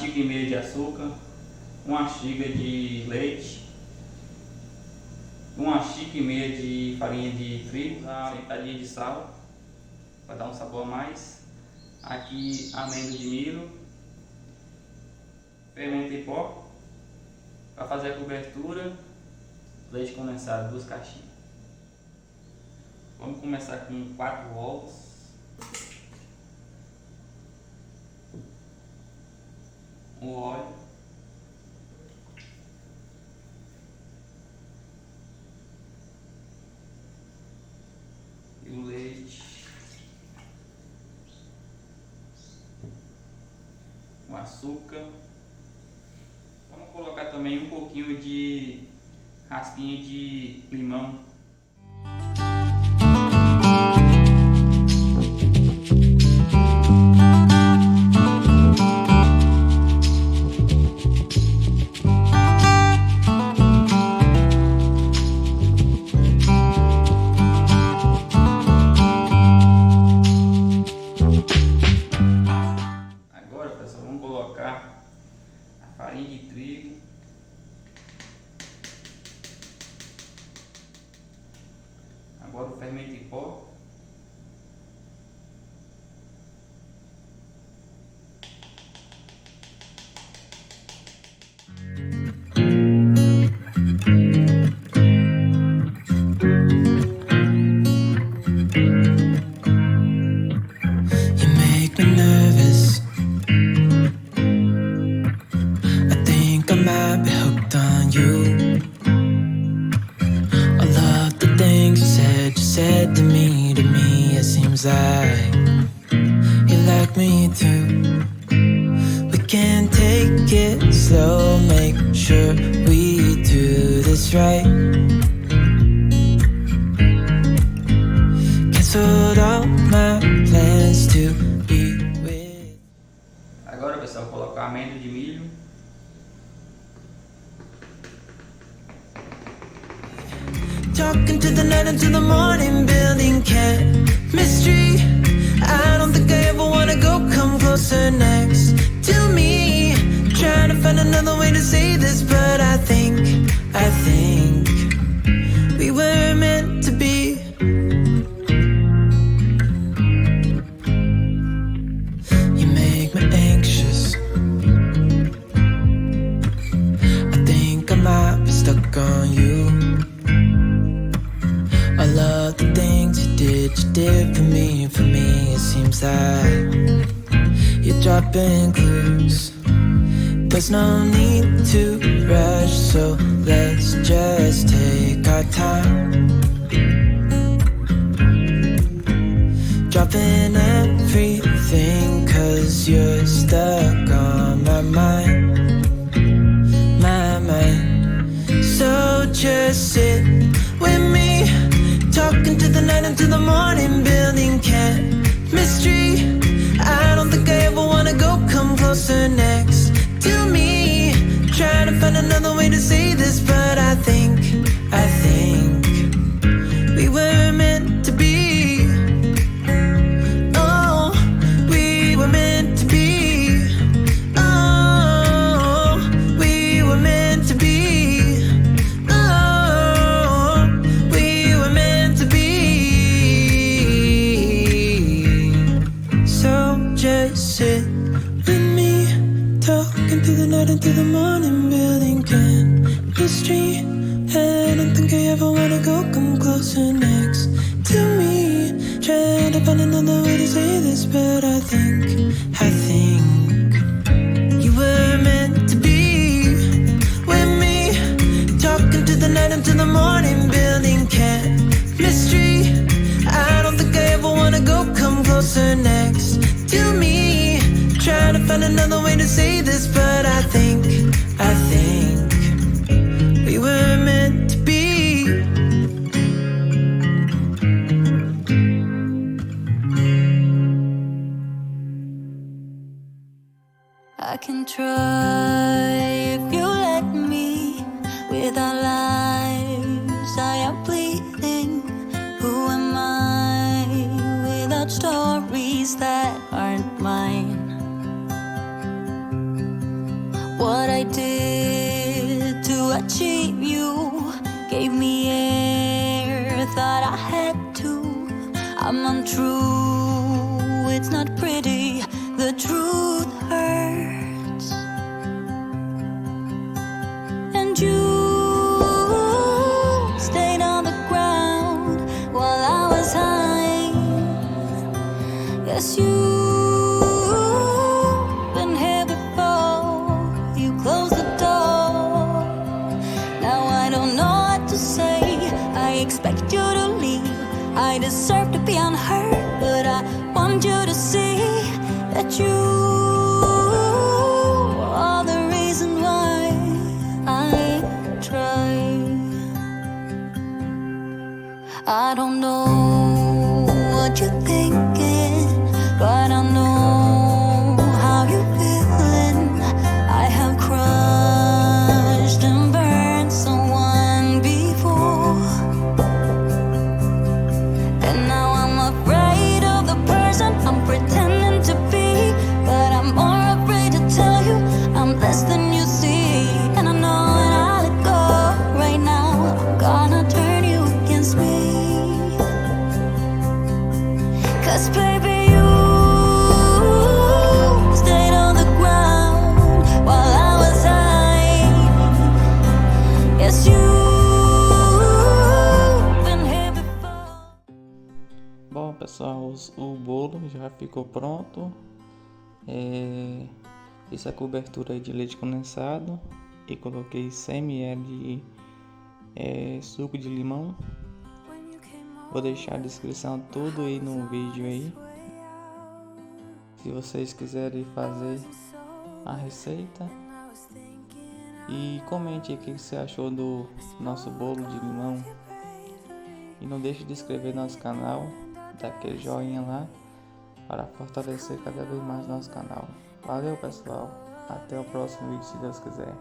xícara e meia de açúcar, uma xícara de leite, uma xícara e meia de farinha de trigo, uma pitadinha de sal para dar um sabor a mais. Aqui amido de milho, fermento em pó para fazer a cobertura, leite condensado, 2 caixinhas. Vamos começar com 4 ovos, o óleo, e o leite, o açúcar. Vamos colocar também um pouquinho de raspinha de limão. Agora, pessoal, vamos colocar a farinha de trigo, agora o fermento em pó, like you like me too. We can take it slow, make sure we do this right. Canceled all my plans to be with. Agora, pessoal, vou colocar amido de milho. Talking to the night until the morning, building chemistry. I don't think I ever wanna go, come closer next to me. Trying to find another way to say this, but I think we were meant to be. You make me anxious. I think I might be stuck on you. I love the things you did for me it seems like you're dropping clues. There's no need to rush, so let's just take our time. Dropping everything, 'cause you're stuck on my mind. So just sit with me, talking to the night until the morning, building chemistry. I don't think I ever wanna go, come closer next to me. Trying to find another way to say this, but I think we were meant to be. Oh, we were meant to be. Oh, we were meant to be. Sit with me, talking to the night until the morning, building chemistry. I don't think I ever wanna go, come closer next to me. Trying to find another way to say this, but I think you were meant to be with me, talking to the night until the morning, building chemistry. I don't think I ever wanna go, come closer next to me. Trying to find another way to say this, but I think we were meant to be. I did to achieve you. Gave me air, thought I had to. I'm untrue, it's not pretty. The truth hurts. And you stayed on the ground while I was high. Yes, you've been here before. You closed the door. Now I don't know what to say. I expect you to leave. I deserve to be unheard, but I want you to see that you are the reason why I try. I don't know what you're thinking, but I know how you're feeling. I have crushed and burned someone before, and now I'm afraid of the person I'm pretending to be. But I'm more afraid to tell you I'm less than you see. And I know when I let go right now, I'm gonna turn you against me. 'Cause baby, you stayed on the ground while I was high. Yes, you've been here before. Bom, pessoal, o bolo já ficou pronto. Fiz a cobertura de leite condensado e coloquei 100 ml de suco de limão. Vou deixar a descrição tudo aí no vídeo aí. Se vocês quiserem fazer a receita, e comente aí o que você achou do nosso bolo de limão. E não deixe de inscrever no nosso canal, dar aquele joinha lá para fortalecer cada vez mais nosso canal. Valeu, pessoal, até o próximo vídeo, se Deus quiser.